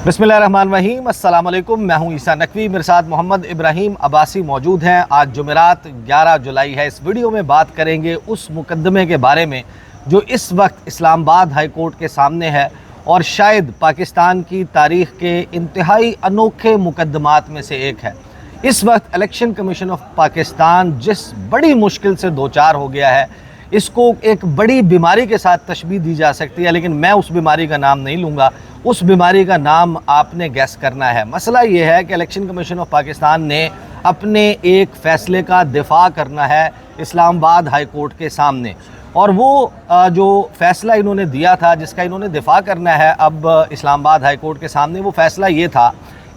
बिस्मिल्लाहिर्रहमानिर्रहीम, अस्सलाम वालेकुम। मैं हूं ईसा नकवी, मेरे साथ मोहम्मद इब्राहिम अब्बासी मौजूद हैं। आज जुमेरात 11 जुलाई है। इस वीडियो में बात करेंगे उस मुकदमे के बारे में जो इस वक्त इस्लामाबाद हाई कोर्ट के सामने है और शायद पाकिस्तान की तारीख़ के इंतहाई अनोखे मुकदमात में से एक है। इस वक्त इलेक्शन कमीशन ऑफ पाकिस्तान जिस बड़ी मुश्किल से दो चार हो गया है, इसको एक बड़ी बीमारी के साथ तशबीह दी जा सकती है, लेकिन मैं उस बीमारी का नाम नहीं लूँगा। उस बीमारी का नाम आपने गैस करना है। मसला ये है कि इलेक्शन कमीशन ऑफ पाकिस्तान ने अपने एक फ़ैसले का दिफा करना है इस्लामाबाद हाई कोर्ट के सामने, और वो जो फ़ैसला इन्होंने दिया था, जिसका इन्होंने दिफा करना है अब इस्लामाबाद हाई कोर्ट के सामने, वो फ़ैसला ये था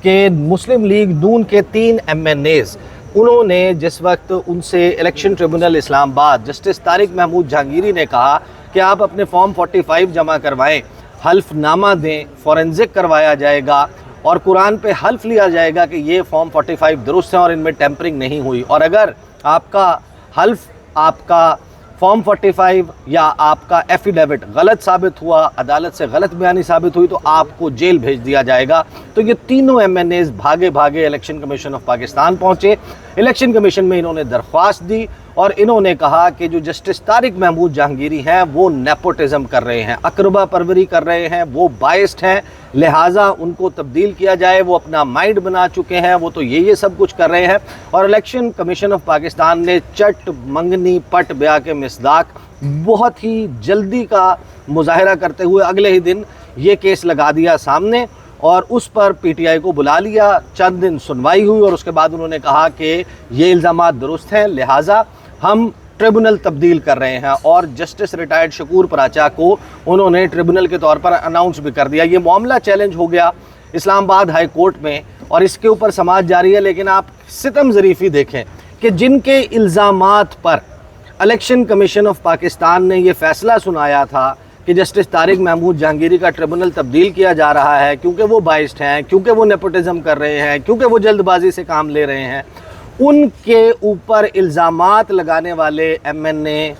कि मुस्लिम लीग नून के 3 MNAs उन्होंने जिस वक्त उनसे election tribunal Islamabad justice Tariq Mahmood Jahangiri ने कहा कि आप अपने फॉर्म 45 जमा करवाएं, हल्फनामा दें, फॉरेंसिक करवाया जाएगा और कुरान पे हल्फ लिया जाएगा कि ये फॉर्म 45 दुरुस्त हैं और इनमें टेम्परिंग नहीं हुई, और अगर आपका हल्फ, आपका फॉर्म 45 या आपका एफिडेविट गलत साबित हुआ, अदालत से गलत बयानी साबित हुई, तो आपको जेल भेज दिया जाएगा। तो ये तीनों MNAs भागे भागे इलेक्शन कमीशन ऑफ पाकिस्तान पहुँचे। इलेक्शन कमीशन में इन्होंने दरख्वास्त दी और इन्होंने कहा कि जो जस्टिस तारिक महमूद जहांगीरी हैं वो नेपोटिज़म कर रहे हैं, अकरबा परवरी कर रहे हैं, वो बाइस्ड हैं, लिहाजा उनको तब्दील किया जाए। वो अपना माइंड बना चुके हैं, वो तो ये सब कुछ कर रहे हैं। और इलेक्शन कमीशन ऑफ पाकिस्तान ने चट मंगनी पट ब्याह के मिसदाक बहुत ही जल्दी का मुजाहरा करते हुए अगले ही दिन ये केस लगा दिया सामने और उस पर PTI को बुला लिया। चंद दिन सुनवाई हुई और उसके बाद उन्होंने कहा कि ये इल्ज़ामात दुरुस्त हैं, लिहाजा हम ट्रिब्यूनल तब्दील कर रहे हैं, और जस्टिस रिटायर्ड शकूर पराचा को उन्होंने ट्रिब्यूनल के तौर पर अनाउंस भी कर दिया। ये मामला चैलेंज हो गया इस्लामाबाद हाई कोर्ट में और इसके ऊपर समाअत जारी है। लेकिन आप सितम ज़रीफ़ी देखें कि जिनके इल्ज़ामात पर इलेक्शन कमीशन ऑफ पाकिस्तान ने ये फ़ैसला सुनाया था कि जस्टिस तारिक महमूद जहांगीरी का ट्रिब्यूनल तब्दील किया जा रहा है क्योंकि वो बाइस्ड हैं, क्योंकि वो नेपोटिज़म कर रहे हैं, क्योंकि वो जल्दबाजी से काम ले रहे हैं, उनके ऊपर इल्ज़ामात लगाने वाले MNA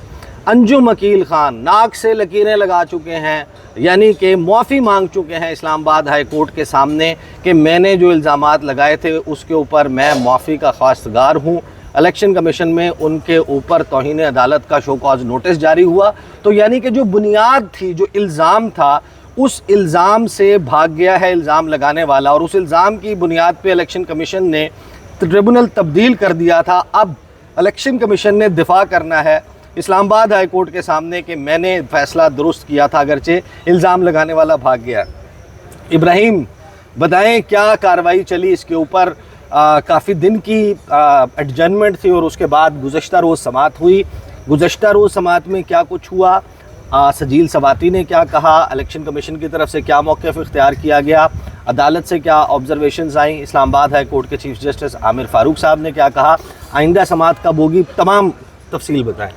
अंजुम अकील ख़ान नाक से लकीरें लगा चुके हैं, यानी कि मुआफ़ी मांग चुके हैं इस्लामाबाद हाई कोर्ट के सामने कि मैंने जो इल्ज़ामात लगाए थे उसके ऊपर मैं मुआफ़ी का ख़्वास्तगार हूँ। इलेक्शन कमीशन में उनके ऊपर तौहीन अदालत का शो कॉज नोटिस जारी हुआ। तो यानी कि जो बुनियाद थी, जो इल्ज़ाम था, उस इल्ज़ाम से भाग गया है इल्ज़ाम लगाने वाला, और उस इल्ज़ाम की बुनियाद पे इलेक्शन कमीशन ने ट्रिब्यूनल तब्दील कर दिया था। अब इलेक्शन कमीशन ने दिफा करना है इस्लामाबाद हाई कोर्ट के सामने कि मैंने फ़ैसला दुरुस्त किया था, अगरचे इल्ज़ाम लगाने वाला भाग गया। इब्राहिम, बताएं क्या कार्रवाई चली इसके ऊपर? काफ़ी दिन की एडजर्नमेंट थी और उसके बाद गुज़श्ता रोज़ समाअत हुई। गुज़श्ता रोज़ समाअत में क्या कुछ हुआ, सजील सवाती ने क्या कहा, इलेक्शन कमीशन की तरफ से क्या मौक़िफ़ इख्तियार किया गया, अदालत से क्या ऑब्जर्वेशंस आई, इस्लामाबाद हाई कोर्ट के चीफ जस्टिस आमिर फ़ारूक साहब ने क्या कहा, आइंदा समाअत कब होगी, तमाम तफसील बताएं।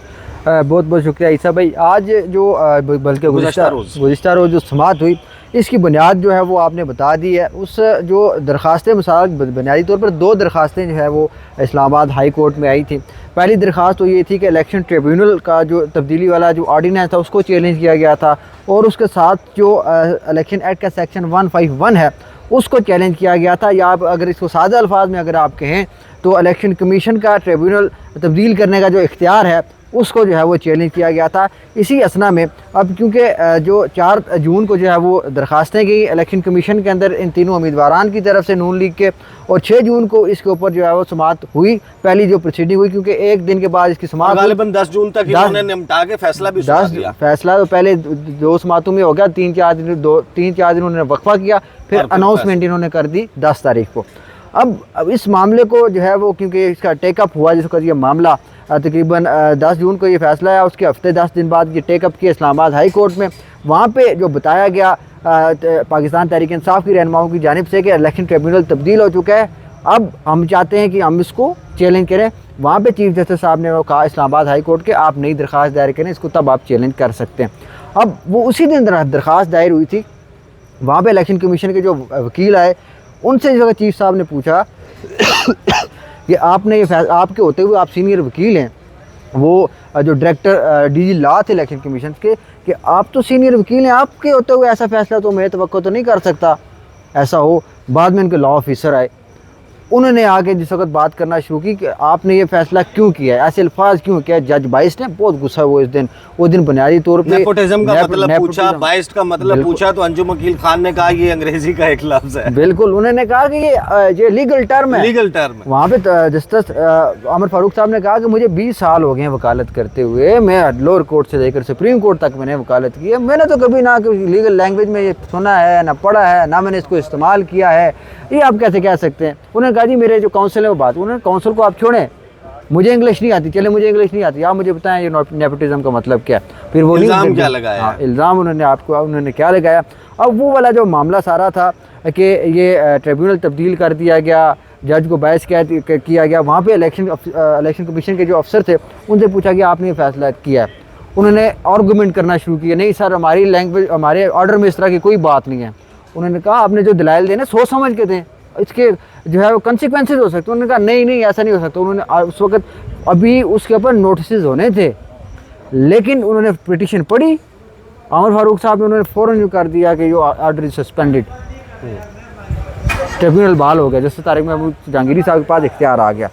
बहुत बहुत शुक्रिया ईसा भाई। आज जो बल्कि गुज़श्ता रोज़ जो समाअत हुई, इसकी बुनियाद जो है वो आपने बता दी है। उस जो दरख्वास्तें मिसाल बुनियादी तौर पर 2 दरख्वास्तें जो है वो इस्लामाबाद हाई कोर्ट में आई थी। पहली दरख्वास्त तो ये थी कि इलेक्शन ट्रिब्यूनल का जो तब्दीली वाला जो ऑर्डिनेंस था उसको चैलेंज किया गया था, और उसके साथ जो इलेक्शन एक्ट का सेक्शन 151 है उसको चैलेंज किया गया था, या अगर इसको सादा अल्फाज में अगर आप कहें तो इलेक्शन कमीशन का ट्रिब्यूनल तब्दील करने का जो इख्तियार है उसको जो है वो चैलेंज किया गया था। इसी असना में अब क्योंकि जो 4 जून को जो है वो दरख्वास्तें गई इलेक्शन कमीशन के अंदर इन तीनों उम्मीदवारान की तरफ से नून लीग के, और 6 जून को इसके ऊपर जो है वो समाअत हुई, पहली जो प्रोसीडिंग हुई, क्योंकि एक दिन के बाद इसकी समाअत गालिबन 10 जून तक इन्होंने निपटा के फैसला भी सुना दिया। फैसला तो पहले 2 समाअतों में हो गया, 3-4 दिन उन्होंने वक्फा किया, फिर अनाउंसमेंट इन्होंने कर दी 10 तारीख को। अब इस मामले को जो है वो क्योंकि इसका टेकअप हुआ, जिसका ये मामला तकरीबन 10 जून को ये फ़ैसला है, उसके हफ्ते 10 दिन बाद ये टेकअप किया इस्लामाबाद हाई कोर्ट में। वहाँ पे जो बताया गया पाकिस्तान तहरीक इंसाफ की रहनुमाओं की जानिब से कि इलेक्शन ट्रिब्यूनल तब्दील हो चुका है, अब हम चाहते हैं कि हम इसको चैलेंज करें। वहाँ पे चीफ जस्टिस साहब ने वो कहा इस्लामाबाद हाई कोर्ट के, आप नई दरख्वास्त दायर करें, इसको तब आप चैलेंज कर सकते हैं। अब वो उसी दिन दरख्वास्त दायर हुई थी। वहाँ पर इलेक्शन कमीशन के जो वकील आए उनसे जो चीफ साहब ने पूछा कि आपने ये आपके होते हुए, आप सीनियर वकील हैं, वो जो डायरेक्टर DG लॉ थे इलेक्शन कमीशन के, कि आप तो सीनियर वकील हैं, आपके होते हुए ऐसा फ़ैसला तो मैं तवक्को तो नहीं कर सकता। ऐसा हो। बाद में उनके लॉ ऑफिसर आए, उन्होंने आके जिस वक्त बात करना शुरू की कि आपने ये फैसला क्यों किया है, ऐसे अल्फाज क्यों किया। जज बाइस्ट ने बहुत गुस्सा हुआ वो दिन बुनियादी तौर पे नेपोटिज्म का मतलब पूछा, बाइस्ट का मतलब पूछा, तो अंजुम वकील खान ने कहा ये अंग्रेजी का एक लफ्ज है। बिल्कुल, उन्होंने कहा कि ये लीगल टर्म है, लीगल टर्म है। वहाँ पे जस्टिस अमर फारूक साहब ने कहा कि मुझे 20 साल हो गए हैं वकालत करते हुए, मैं लोअर कोर्ट से लेकर सुप्रीम कोर्ट तक मैंने वकालत की है, मैंने तो कभी ना लीगल लैंग्वेज में ये सुना है, ना पढ़ा है, ना मैंने इसको इस्तेमाल किया है, ये आप कैसे कह सकते हैं। उन्होंने कहा जी मेरे जो काउंसिल है वो बात, उन्होंने काउंसिल को आप छोड़ें, मुझे इंग्लिश नहीं आती, चले मुझे इंग्लिश नहीं आती, आप मुझे बताएं ये नेपोटिज्म का मतलब क्या है। फिर वो इल्ज़ाम क्या लगाया? हाँ, इल्ज़ाम उन्होंने क्या लगाया। अब वो वाला जो मामला सारा था कि ये ट्रिब्यूनल तब्दील कर दिया गया, जज को बायस किया गया, वहाँ पे इलेक्शन कमीशन के जो अफसर थे उनसे पूछा कि आपने ये फैसला किया है। उन्होंने आर्गूमेंट करना शुरू किया, नहीं सर हमारी लैंग्वेज, हमारे ऑर्डर में इस तरह की कोई बात नहीं है। उन्होंने कहा आपने जो दलाइल देने सोच समझ के दें, इसके जो है वो कंसिक्वेंसेज हो सकते हैं। उन्होंने कहा नहीं ऐसा नहीं हो सकता। उन्होंने उस वक्त अभी उसके ऊपर नोटिस होने थे, लेकिन उन्होंने पिटीशन पढ़ी, अमर फारूक साहब ने उन्होंने फ़ौरन कर दिया कि यो ऑर्डर इज सस्पेंडेड, ट्रिब्यूनल बहाल हो गया। जैसे तारिक महमूद जहांगीरी साहब के पास इख्तियार आ गया,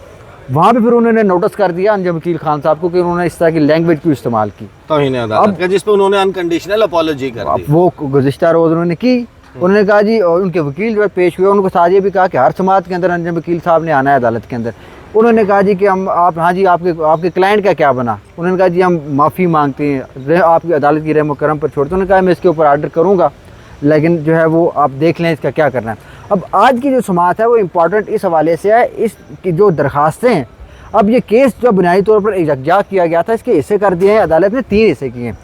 वहाँ पे फिर उन्होंने नोटिस कर दिया अंजुम वकील खान साहब को कि उन्होंने इस तरह की लैंग्वेज क्यों इस्तेमाल की। अब जिस पे उन्होंने अनकंडीशनल अपॉलॉजी कर दी, वो गुज़िश्ता रोज़ उन्होंने की। उन्होंने कहा जी, और उनके वकील जो है पेश हुए, उनको साथ ये भी कहा कि हर समात के अंदर अंजुम वकील साहब ने आना है अदालत के अंदर। उन्होंने कहा जी कि हाँ जी आपके क्लाइंट का क्या बना। उन्होंने कहा जी हम माफ़ी मांगते हैं, आपकी अदालत की रहम करम पर छोड़ते। उन्होंने कहा मैं इसके ऊपर आर्डर करूँगा, लेकिन जो है वो आप देख लें इसका क्या करना है। अब आज की जो समात है वो इम्पॉर्टेंट इस हवाले से है, इसकी जो दरख्वास्तें हैं, अब ये केस जो बुनियादी तौर पर यकजा किया गया था, इसके हिस्से कर दिए हैं अदालत ने, 3 हिस्से किए हैं।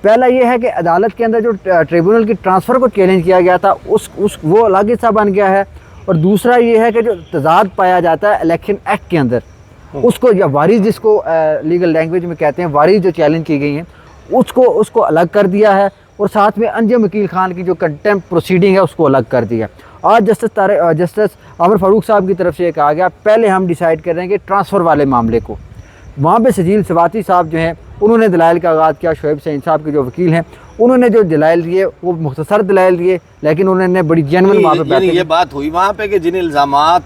पहला ये है कि अदालत के अंदर जो ट्रिब्यूनल की ट्रांसफ़र को चैलेंज किया गया था वो अलग हिस्सा बन गया है। और दूसरा ये है कि जो तजाद पाया जाता है इलेक्शन एक्ट के अंदर, उसको या वारिस जिसको लीगल लैंग्वेज में कहते हैं, वारिस जो चैलेंज की गई हैं उसको अलग कर दिया है। और साथ में अंजुम वकील खान की जो कंटेम्प्ट प्रोसीडिंग है उसको अलग कर दिया। आज जस्टिस अमर फारूक साहब की तरफ से ये कहा गया पहले हम डिसाइड कर रहे हैं कि ट्रांसफ़र वाले मामले को। वहाँ पे सजील सवाती साहब जो हैं उन्होंने दलाइल का आगाज़ किया। शोएब सईद साहब के जो वकील हैं उन्होंने जो दलाइल दिए वो मुख्तसर दलाइल दिए, लेकिन उन्होंने बड़ी जेन्युइन वहाँ पे ये बात हुई वहाँ पे कि जिन इल्ज़ामात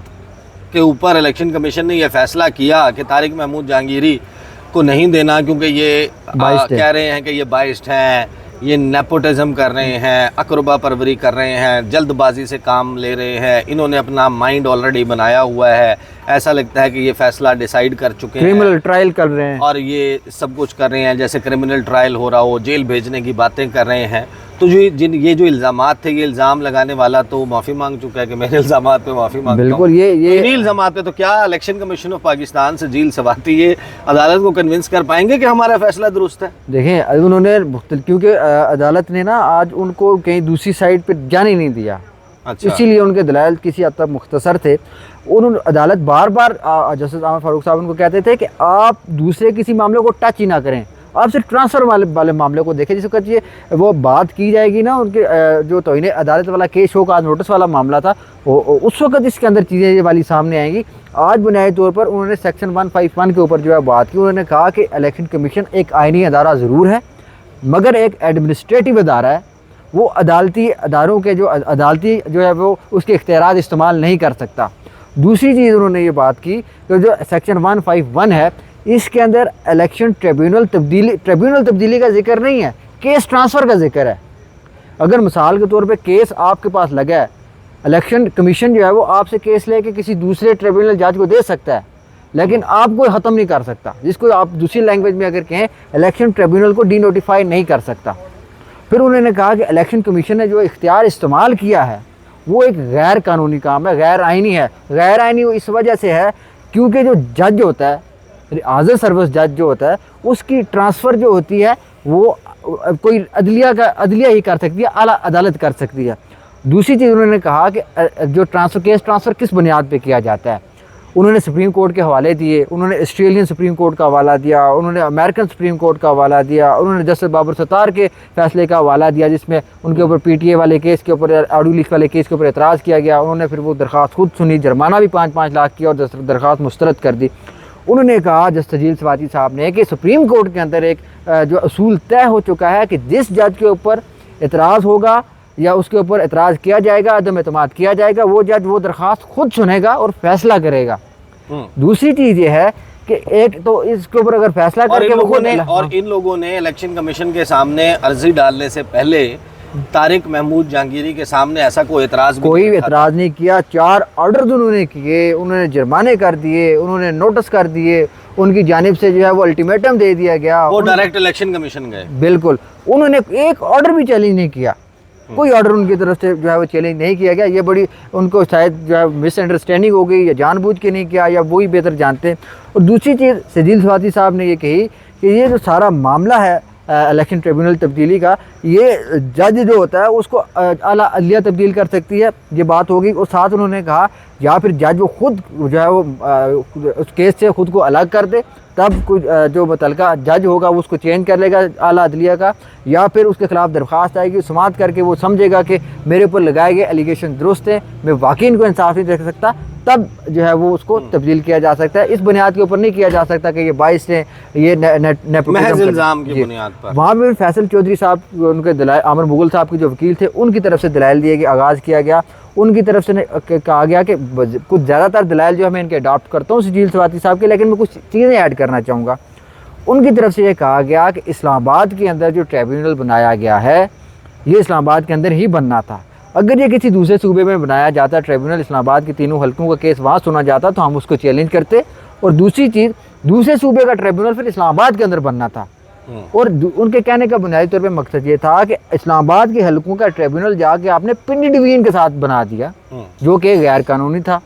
के ऊपर इलेक्शन कमीशन ने यह फैसला किया कि तारिक महमूद जहांगीरी को नहीं देना क्योंकि ये कह रहे हैं कि ये बाइस्ड हैं, ये नेपोटिज्म कर रहे हैं, अकरबा परवरी कर रहे हैं, जल्दबाजी से काम ले रहे हैं, इन्होंने अपना माइंड ऑलरेडी बनाया हुआ है, ऐसा लगता है कि ये फैसला डिसाइड कर चुके हैं, क्रिमिनल ट्रायल कर रहे हैं और ये सब कुछ कर रहे हैं जैसे क्रिमिनल ट्रायल हो रहा हो, जेल भेजने की बातें कर रहे हैं। तो ये जो इल्ज़ामात थे, ये इल्ज़ाम लगाने वाला तो माफ़ी मांग चुका है कि मेरे इल्ज़ामात पे माफ़ी मांगता हूं। बिल्कुल, ये इल्ज़ामात पे तो क्या इलेक्शन कमीशन ऑफ पाकिस्तान से सजील सवाती ये अदालत को कन्विंस कर पाएंगे कि हमारा फैसला दुरुस्त है? देखें उन्होंने क्योंकि अदालत ने ना आज उनको कहीं दूसरी साइड पर जाने नहीं दिया। अच्छा। इसीलिए उनके दलाइल किसी हद तक मुख्तसर थे। उन्होंने अदालत बार बार जस्टिस अमर फारूक साहब उनको कहते थे कि आप दूसरे किसी मामले को टच ही ना करें, आप सिर्फ ट्रांसफ़र वाले मामले को देखें। जिस वक्त ये वो बात की जाएगी ना उनके जो तौहीन अदालत वाला केस शो का नोटिस वाला मामला था, उस वक्त इसके अंदर चीज़ें ये वाली सामने आएंगी। आज बुनियादी तौर पर उन्होंने सेक्शन 151 के ऊपर जो है बात की। उन्होंने कहा कि इलेक्शन कमीशन एक आइनी अदारा ज़रूर है मगर एक एडमिनिस्ट्रेटिव अदारा है, वो अदालती अदारों के जो अदालती जो है वो उसके इख्तियारात इस्तेमाल नहीं कर सकता। दूसरी चीज़ उन्होंने ये बात की कि जो सेक्शन 151 है इसके अंदर इलेक्शन ट्रिब्यूनल तब्दीली का जिक्र नहीं है, केस ट्रांसफ़र का जिक्र है। अगर मिसाल के तौर पे केस आपके पास लगा है, इलेक्शन कमीशन जो है वो आपसे केस लेके किसी दूसरे ट्रिब्यूनल जज को दे सकता है, लेकिन आपको ख़त्म नहीं कर सकता। जिसको आप दूसरी लैंग्वेज में अगर कहें, इलेक्शन ट्रिब्यूनल को डी नोटिफाई नहीं कर सकता। फिर उन्होंने कहा कि इलेक्शन कमीशन ने जो इख्तियार इस्तेमाल किया है वो एक गैर कानूनी काम है, गैर आइनी है। गैर आइनी इस वजह से है क्योंकि जो जज होता है, हाज़िर सर्विस जज जो होता है, उसकी ट्रांसफ़र जो होती है वो कोई अदलिया ही कर सकती है, आला अदालत कर सकती है। दूसरी चीज़ उन्होंने कहा कि जो केस ट्रांसफ़र किस बुनियाद पे किया जाता है। उन्होंने सुप्रीम कोर्ट के हवाले दिए, उन्होंने ऑस्ट्रेलियन सुप्रीम कोर्ट का हवाला दिया, उन्होंने अमेरिकन सुप्रीम कोर्ट का हवाला दिया, उन्होंने जस्टिस बाबर सत्तार के फैसले का हवाला दिया जिसमें उनके ऊपर PTA वाले केस के ऊपर, ऑडियो लीक वाले केस के ऊपर एतराज़ किया गया। उन्होंने फिर वो दरख्वास्त खुद सुनी, जुर्माना भी 5-5 लाख किया और दरख्वास्त मुस्तरद कर दी। उन्होंने कहा जस्टिस सजील सवाती साहब ने कि सुप्रीम कोर्ट के अंदर एक जो असूल तय हो चुका है कि जिस जज के ऊपर एतराज़ होगा या उसके ऊपर एतराज़ किया जाएगा, अदम एतमाद किया जाएगा, वो जज वो दरख्वास्त खुद सुनेगा और फैसला करेगा। दूसरी चीज़ ये है कि एक तो इसके ऊपर अगर फैसला करके वो खुद और इन लोगों ने इलेक्शन कमीशन के सामने अर्जी डालने से पहले तारिक महमूद जहांगीरी के सामने ऐसा कोई एतराज़ नहीं किया। 4 ऑर्डर उन्होंने किए, उन्होंने जुर्माने कर दिए, उन्होंने नोटिस कर दिए, उनकी जानिब से जो है वो अल्टीमेटम दे दिया गया। वो डायरेक्ट इलेक्शन कमीशन गए, बिल्कुल, उन्होंने एक ऑर्डर भी चैलेंज नहीं किया, कोई ऑर्डर उनकी तरफ से जो है वो चैलेंज नहीं किया गया। ये बड़ी उनको शायद जो है मिसअंडरस्टैंडिंग हो गई, या जानबूझ के नहीं किया, या वही बेहतर जानते हैं। और दूसरी चीज़ सजील स्वाति साहब ने ये कही कि ये जो सारा मामला है इलेक्शन ट्रिब्यूनल तब्दीली का, ये जज जो होता है उसको आला अदलिया तब्दील कर सकती है, ये बात होगी। और साथ उन्होंने कहा या फिर जज वो खुद जो है वो उस केस से खुद को अलग कर दे, तब कुछ जो मुतलका जज होगा वो उसको चेंज कर लेगा आला अदलिया का, या फिर उसके ख़िलाफ़ दरख्वास्त आएगी, समाअत करके वो समझेगा कि मेरे ऊपर लगाए गए एलिगेशन दुरुस्त हैं, मैं वाकई इनको इंसाफ नहीं दे सकता, तब जो है वो उसको तब्दील किया जा सकता है। इस बुनियाद के ऊपर नहीं किया जा सकता कि ये 22 ने ये इल्ज़ाम की बुनियाद पर। वहाँ पर फैसल चौधरी साहब, उनके दलाइल, आमिर मुगल साहब के जो वकील थे, उनकी तरफ से दलाइल दिए गए, आगाज़ किया गया, उनकी तरफ से कहा गया कि कुछ ज़्यादातर दलाइल जो है मैं इनके अडॉप्ट करता हूँ सजील स्वाति साहब के, लेकिन मैं कुछ चीज़ें ऐड करना चाहूँगा। उनकी तरफ से ये कहा गया कि इस्लामाबाद के अंदर जो ट्रिब्यूनल बनाया गया है ये इस्लामाबाद के अंदर ही बनना था। अगर ये किसी दूसरे सूबे में बनाया जाता ट्रिब्यूनल, इस्लामाबाद के तीनों हल्कों का केस वहाँ सुना जाता, तो हम उसको चैलेंज करते। और दूसरी चीज़, दूसरे सूबे का ट्रिब्यूनल फिर इस्लामाबाद के अंदर बनना था। और उनके कहने का बुनियादी तौर पे मकसद ये था कि इस्लामाबाद के हल्कों का ट्रिब्यूनल जाके आपने पिंडी डिवीजन के साथ बना दिया, जो कि गैर कानूनी था।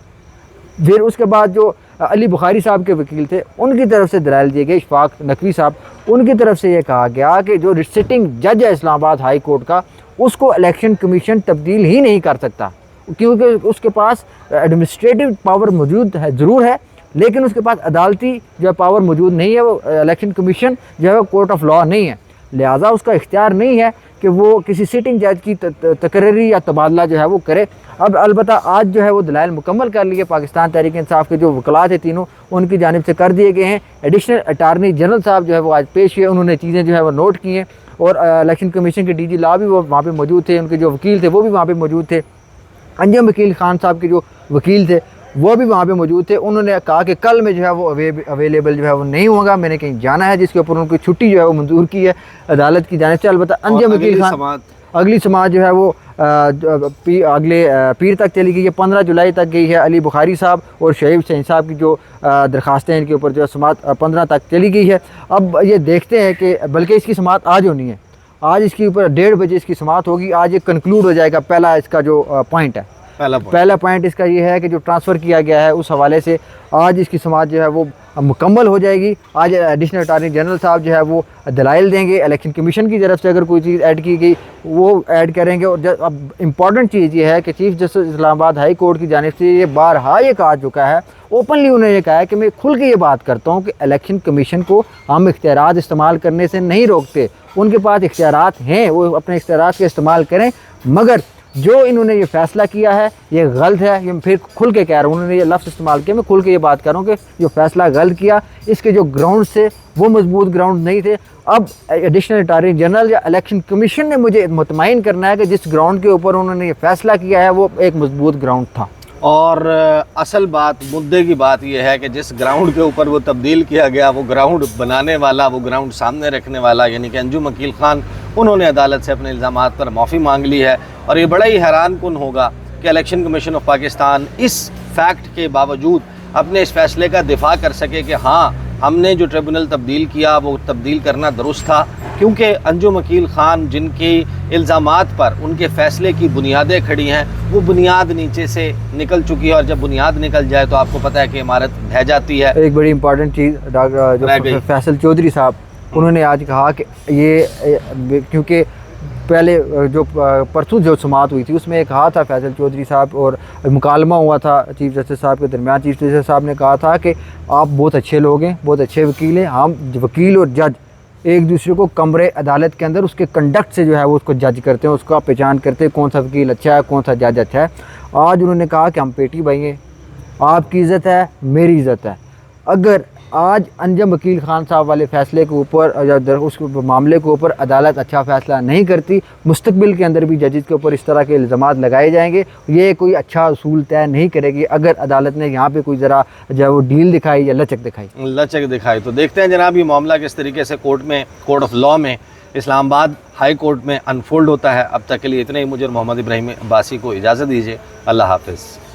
फिर उसके बाद जो अली बुखारी साहब के वकील थे, उनकी तरफ से दलाइल दिए गए, इशफाक नकवी साहब, उनकी तरफ से ये कहा गया कि जो सिटिंग जज है इस्लामाबाद हाई कोर्ट का, उसको इलेक्शन कमीशन तब्दील ही नहीं कर सकता, क्योंकि उसके पास एडमिनिस्ट्रेटिव पावर मौजूद है, ज़रूर है, लेकिन उसके पास अदालती जो पावर मौजूद नहीं है। वो इलेक्शन कमीशन जो है कोर्ट ऑफ लॉ नहीं है, लिहाजा उसका इख्तियार नहीं है कि वो किसी सिटिंग जज की तकर्री या तबादला जो है वो करे। अब अलबत्ता आज जो है वो दलाइल मुकम्मल कर लिए, पाकिस्तान तहरीक इंसाफ के जो वकला थे तीनों, उनकी जानिब से कर दिए गए हैं। एडिशनल अटारनी जनरल साहब जो है वो आज पेश हुए, उन्होंने चीज़ें जो है वो नोट की हैं। और इलेक्शन कमीशन के DG लॉ भी वो वहाँ पे मौजूद थे, उनके जो वकील थे वो भी वहाँ पे मौजूद थे। अंजम वकील खान साहब के जो वकील थे वो भी वहाँ पे मौजूद थे। उन्होंने कहा कि कल में जो है वो अवेलेबल जो है वो नहीं होगा, मैंने कहीं जाना है, जिसके ऊपर उनकी छुट्टी जो है वो मंजूर की है अदालत की जानिब से। अलबत्ता अंजम वकील खान अगली समात जो है वो अगले पीर तक चली गई है, 15 जुलाई तक गई है। अली बुखारी साहब और शहीब सैन साहब की जो दरख्वास्तें इनके ऊपर जो समात 15 तक चली गई है। अब ये देखते हैं कि बल्कि इसकी समात आज होनी है, आज इसके ऊपर 1:30 बजे इसकी समात होगी, आज ये कंक्लूड हो जाएगा। पहला इसका जो पॉइंट है, पहला पॉइंट इसका ये है कि जो ट्रांसफ़र किया गया है उस हवाले से आज इसकी समात जो है वो मुकम्मल हो जाएगी। आज एडिशनल अटारनी जनरल साहब जो है वो दलाइल देंगे, इलेक्शन कमीशन की तरफ से अगर कोई चीज़ ऐड की गई वो ऐड करेंगे। और अब इम्पॉर्टेंट चीज़ ये है कि chief justice Islamabad high court की जानिब से ये बारहा ये कहा चुका है, ओपनली उन्होंने ये कहा है कि मैं खुल के ये बात करता हूँ कि इलेक्शन कमीशन को हम इख्तियारात इस्तेमाल करने से नहीं रोकते, उनके पास इख्तियारात हैं, वो अपने इख्तियारात के इस्तेमाल करें, मगर जो इन्होंने ये फ़ैसला किया है ये गलत है। ये फिर खुल के कह रहा हूँ, उन्होंने ये लफ्ज़ इस्तेमाल किया, मैं खुल के ये बात कर रहा हूँ कि जो फ़ैसला गलत किया, इसके जो ग्राउंड से वो मजबूत ग्राउंड नहीं थे। अब एडिशनल अटारनी जनरल या इलेक्शन कमीशन ने मुझे मुतमईन करना है कि जिस ग्राउंड के ऊपर उन्होंने ये फ़ैसला किया है वो एक मजबूत ग्राउंड था। और असल बात, मुद्दे की बात यह है कि जिस ग्राउंड के ऊपर वो तब्दील किया गया, वो ग्राउंड बनाने वाला, वो ग्राउंड सामने रखने वाला यानी कि अंजुम वकील खान, उन्होंने अदालत से अपने इल्ज़ामात पर माफ़ी मांग ली है। और ये बड़ा ही हैरान कुन होगा कि इलेक्शन कमीशन ऑफ पाकिस्तान इस फैक्ट के बावजूद अपने इस फैसले का दिफा कर सके कि हाँ, हमने जो ट्रिब्यूनल तब्दील किया वो तब्दील करना दुरुस्त था, क्योंकि अंजुम वकील खान जिनके इल्ज़ामात पर उनके फ़ैसले की बुनियादें खड़ी हैं, वो बुनियाद नीचे से निकल चुकी है। और जब बुनियाद निकल जाए तो आपको पता है कि इमारत ढह जाती है। एक बड़ी इंपॉर्टेंट चीज़ डॉक्टर फैसल चौधरी साहब, उन्होंने आज कहा कि ये क्योंकि पहले जो परसों जो समात हुई थी उसमें कहा था फैसल चौधरी साहब और मुकालमा हुआ था चीफ जस्टिस साहब के दरमियान, चीफ जस्टिस साहब ने कहा था कि आप बहुत अच्छे लोग हैं, बहुत अच्छे वकील हैं, हम वकील और जज एक दूसरे को कमरे अदालत के अंदर उसके कंडक्ट से जो है वो उसको जज करते हैं, उसका पहचान करते हैं कौन सा वकील अच्छा है, कौन सा जज अच्छा है। आज उन्होंने कहा कि हम पेटी भाई हैं, आपकी इज़्ज़त है, मेरी इज़्ज़त है। अगर आज अंजम वकील खान साहब वाले फैसले के ऊपर या उस मामले के ऊपर अदालत अच्छा फ़ैसला नहीं करती, मुस्तकबिल के अंदर भी जजेस के ऊपर इस तरह के इल्ज़ामात लगाए जाएंगे। ये कोई अच्छा उसूल तय नहीं करेगी अगर अदालत ने यहाँ पे कोई ज़रा जो है वो डील दिखाई या लचक दिखाई। तो देखते हैं जनाब ये मामला किस तरीके से कोर्ट ऑफ लॉ में इस्लामाबाद हाई कोर्ट में अनफोल्ड होता है। अब तक के लिए इतने ही। मुझे मोहम्मद इब्राहीम अब्बासी को इजाज़त दीजिए। अल्लाह हाफ़िज़।